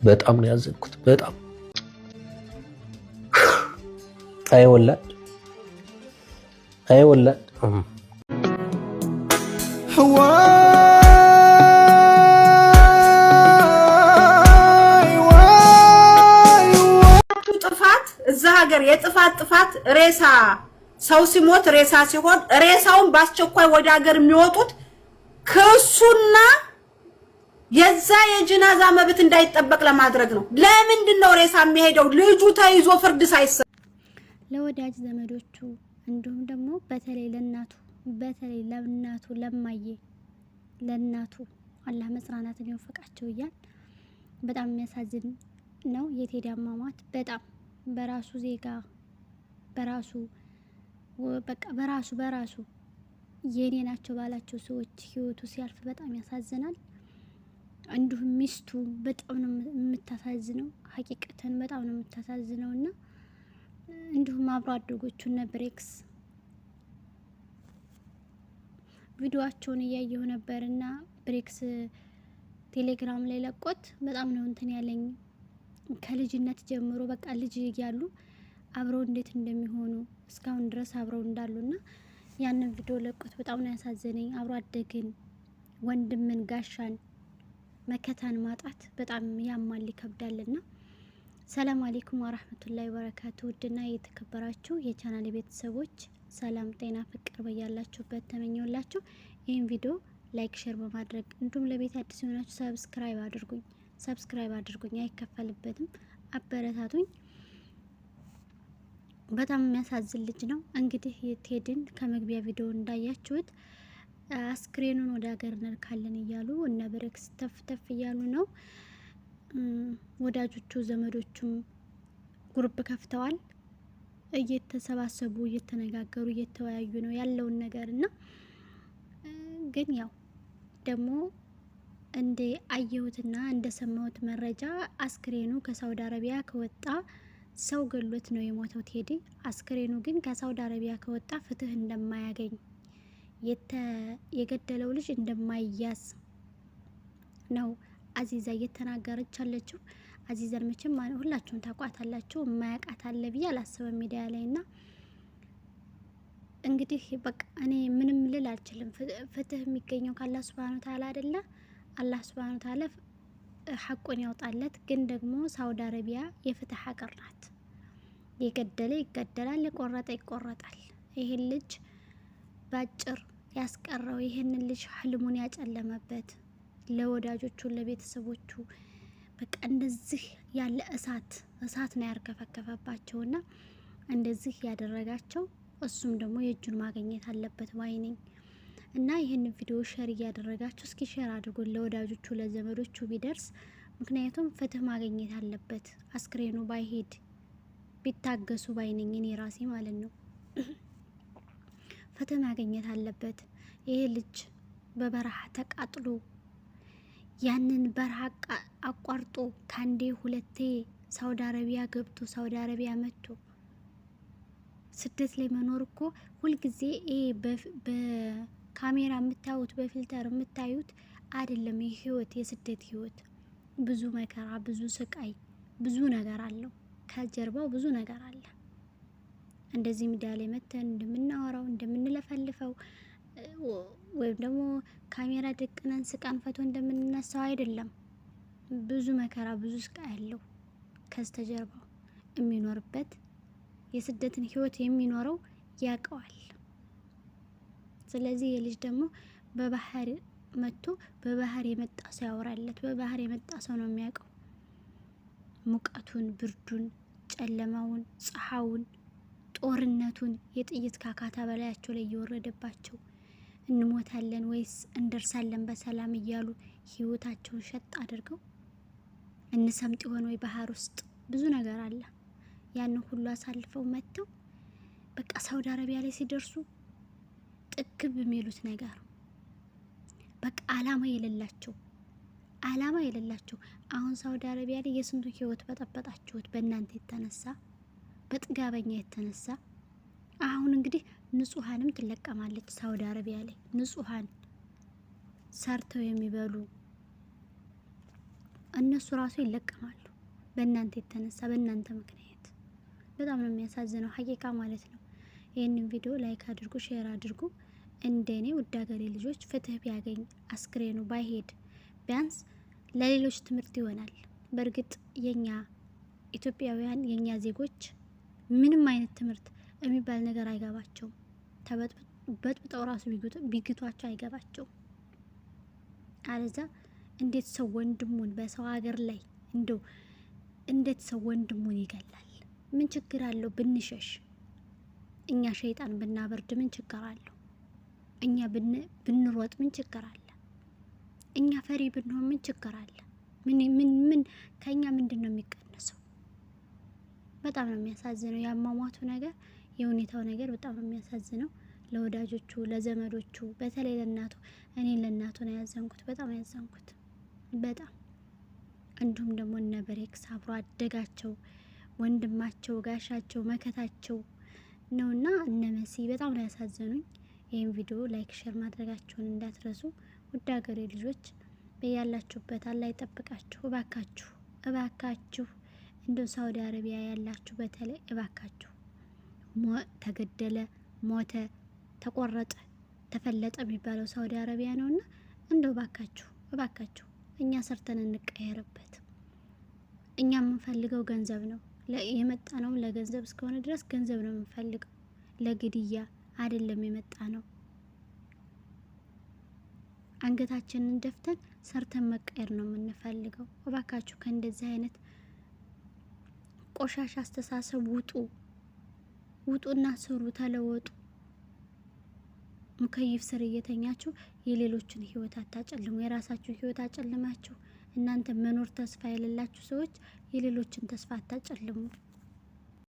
በጣም ነው ያዘንኩት። በጣም አይወላድ ጥፋት እዛ ሀገር የጥፋት ሬሳ ሰው ሲሞት ሬሳ ሲሆን ሬሳውን በአስቸኳይ ወደ ሀገር የሚወጡት ክሱና የዛ የጅናዛ መብት እንዳይጠበቅ ለማድረግ ነው። ለምንድን ነው ሬሳ የሚሄደው? ልጁ ተይዞ ፍርድ ሳይሰጥ ለወዳጅ ዘመዶቹ እንዲሁም ደግሞ በተለይ ለእናቱ ለማየ ለእናቱ አላህ መጽናናትን ይወፍቃቸው እያል በጣም የሚያሳዝን ነው። የቴዲ አሟሟት በጣም በራሱ ዜጋ በራሱ የኔ ናቸው ባላቸው ሰዎች ህይወቱ ሲያልፍ በጣም ያሳዝናል። እንዲሁም ሚስቱ በጣም ነው የምታሳዝነው። ሀቂቀተን በጣም ነው የምታሳዝነውና እንዲሁም አብሮ አደጎቹ እነ ብሬክስ ቪዲዮአቸውን እያየሁ ነበርና ብሬክስ ቴሌግራም ላይ ለቆት በጣም ነው እንትን ያለኝ። ከልጅነት ጀምሮ በቃ ልጅ እያሉ አብረው እንዴት እንደሚሆኑ እስካሁን ድረስ አብረው እንዳሉና ያንን ቪዲዮ ለቆት በጣም ነው ያሳዘነኝ። አብሮ አደግን ወንድምን ጋሻን መከታን ማጣት በጣም ያማል ይከብዳልና። ሰላም አለይኩም ወራህመቱላሂ ወበረካቱ። ውድና የተከበራችሁ የቻናሌ ቤተሰቦች ሰላም ጤና ፍቅር በያላችሁበት ተመኘውላችሁ። ይህን ቪዲዮ ላይክ ሼር በማድረግ እንዲሁም ለቤት አዲስ የሆናችሁ ሰብስክራይብ አድርጉኝ አይከፈልበትም፣ አበረታቱኝ። በጣም የሚያሳዝን ልጅ ነው። እንግዲህ ቴዲን ከመግቢያ ቪዲዮ እንዳያችሁት አስክሬኑን ወደ ሀገር እንልካለን እያሉ እነ ብሬክስ ተፍ እያሉ ነው። ወዳጆቹ ዘመዶቹም ግሩፕ ከፍተዋል። እየተሰባሰቡ እየተነጋገሩ እየተወያዩ ነው ያለውን ነገር እና ግን ያው ደግሞ እንደ አየሁትና እንደሰማሁት መረጃ አስክሬኑ ከሳውዲ አረቢያ ከወጣ ሰው ገሎት ነው የሞተው ቴዲ። አስክሬኑ ግን ከሳውዲ አረቢያ ከወጣ ፍትህ እንደማያገኝ የገደለው ልጅ እንደማይያዝ ነው አዚዛ እየተናገረች አለችው። አዚዛን መቼም ሁላችሁም ታውቋታላችሁ፣ የማያውቃት አለ ብዬ አላስብም ሚዲያ ላይና እንግዲህ በቃ እኔ ምንም ልል አልችልም። ፍትህ የሚገኘው ከአላህ ሱብሃነሁ ወተዓላ አይደለ? አላህ ሱብሃነሁ ወተዓላ ሐቁን ያውጣለት። ግን ደግሞ ሳውዲ አረቢያ የፍትህ ሀገር ናት። የገደለ ይገደላል፣ የቆረጠ ይቆረጣል። ይሄን ልጅ ባጭር ያስቀረው ይሄንን ልጅ ህልሙን ያጨለመበት ለወዳጆቹ ለቤተሰቦቹ በቃ እንደዚህ ያለ እሳት ነው ያርከፈከፈባቸውና እንደዚህ ያደረጋቸው እሱም ደግሞ የእጁን ማግኘት አለበት ባይነኝ እና ይሄን ቪዲዮ ሼር እያደረጋችሁ እስኪ ሼር አድርጉ ለወዳጆቹ ለዘመዶቹ ቢደርስ። ምክንያቱም ፍትህ ማግኘት አለበት። አስክሬኑ ባይሄድ ቢታገሱ ባይነኝ እኔ ራሴ ማለት ነው። ፍትህ ማግኘት አለበት። ይሄ ልጅ በበረሃ ተቃጥሎ ያንን በረሃ አቋርጦ ካንዴ ሁለቴ ሳውዲ አረቢያ ገብቶ ሳውዲ አረቢያ መጥቶ ስደት ላይ መኖር እኮ ሁልጊዜ ይሄ በካሜራ የምታዩት በፊልተር የምታዩት አይደለም። ይህ ህይወት የስደት ህይወት ብዙ መከራ፣ ብዙ ስቃይ፣ ብዙ ነገር አለው። ከጀርባው ብዙ ነገር አለ። እንደዚህ ሚዲያ ላይ መተን እንደምናወራው እንደምንለፈልፈው ወይም ደግሞ ካሜራ ደቅነን ስቃን ፈቶ እንደምንነሳው አይደለም። ብዙ መከራ፣ ብዙ ስቃይ ያለው ከስተጀርባው የሚኖርበት የስደትን ህይወት የሚኖረው ያውቀዋል። ስለዚህ የልጅ ደግሞ በባህር መጥቶ በባህር የመጣ ሰው ያወራለት፣ በባህር የመጣ ሰው ነው የሚያውቀው ሙቀቱን፣ ብርዱን፣ ጨለማውን፣ ፀሐዩን፣ ጦርነቱን፣ የጥይት ካካታ በላያቸው ላይ እየወረደባቸው እንሞታለን ወይስ እንደርሳለን በሰላም እያሉ ህይወታቸውን ሸጥ አድርገው እንሰምጥ ይሆን ወይ ባህር ውስጥ ብዙ ነገር አለ። ያንን ሁሉ አሳልፈው መጥተው በቃ ሳውዲ አረቢያ ላይ ሲደርሱ ጥግብ የሚሉት ነገር በቃ አላማ የሌላቸው አሁን ሳውዲ አረቢያ ላይ የስንቱ ህይወት በጠበጣችሁት በእናንተ የተነሳ በጥጋበኛ የተነሳ። አሁን እንግዲህ ንጹሃንም ትለቀማለች ሳውዲ አረቢያ ላይ። ንጹሃን ሰርተው የሚበሉ እነሱ ራሱ ይለቀማሉ በእናንተ የተነሳ በእናንተ ምክንያት። በጣም ነው የሚያሳዝነው ሀቂቃ ማለት ነው። ይህንን ቪዲዮ ላይክ አድርጉ፣ ሼር አድርጉ። እንደኔ ውድ ሀገሬ ልጆች ፍትህ ቢያገኝ አስክሬኑ ባይሄድ ቢያንስ ለሌሎች ትምህርት ይሆናል። በእርግጥ የኛ ኢትዮጵያውያን የኛ ዜጎች ምንም አይነት ትምህርት የሚባል ነገር አይገባቸውም። በጥብጠው ራሱ ቢግቷቸው አይገባቸውም። አለዛ እንዴት ሰው ወንድሙን በሰው ሀገር ላይ እንደው እንዴት ሰው ወንድሙን ይገላል? ምን ችግር አለው ብንሸሽ? እኛ ሸይጣን ብናበርድ ምን ችግር አለው? እኛ ብንሮጥ ምን ችግር አለ? እኛ ፈሪ ብንሆን ምን ችግር አለ? ምን ከኛ ምንድነው የሚቀነሰው? በጣም ነው የሚያሳዝነው ያሟሟቱ ነገር፣ የሁኔታው ነገር በጣም ነው የሚያሳዝነው። ለወዳጆቹ ለዘመዶቹ፣ በተለይ ለእናቱ፣ እኔ ለእናቱ ነው ያዘንኩት፣ በጣም ያዘንኩት በጣም። እንዲሁም ደግሞ እነ በሬክስ አብሮ አደጋቸው ወንድማቸው ጋሻቸው መከታቸው ነውና እነ መሲ በጣም ነው ያሳዘኑኝ። ይህን ቪዲዮ ላይክ ሼር ማድረጋችሁን እንዳትረሱ ውድ ሀገሬ ልጆች። በያላችሁበት አላህ ይጠብቃችሁ። እባካችሁ እባካችሁ እንደው ሳውዲ አረቢያ ያላችሁ በተለይ እባካችሁ ተገደለ፣ ሞተ፣ ተቆረጠ፣ ተፈለጠ የሚባለው ሳውዲ አረቢያ ነውና እንደው እባካችሁ እባካችሁ እኛ ሰርተን እንቀየርበት። እኛ የምንፈልገው ገንዘብ ነው። የመጣ ነው ለገንዘብ እስከሆነ ድረስ ገንዘብ ነው የምንፈልገው። ለግድያ አይደለም የመጣ ነው። አንገታችንን ደፍተን ሰርተን መቀየር ነው የምንፈልገው። እባካችሁ ከእንደዚህ አይነት ቆሻሻ አስተሳሰብ ውጡና ስሩ፣ ተለወጡ። ሙከይፍ ስር እየተኛችሁ የሌሎችን ህይወት አታጨልሙ። የራሳችሁን ህይወት አጨልማችሁ እናንተ መኖር ተስፋ የሌላችሁ ሰዎች የሌሎችን ተስፋ አታጨልሙ።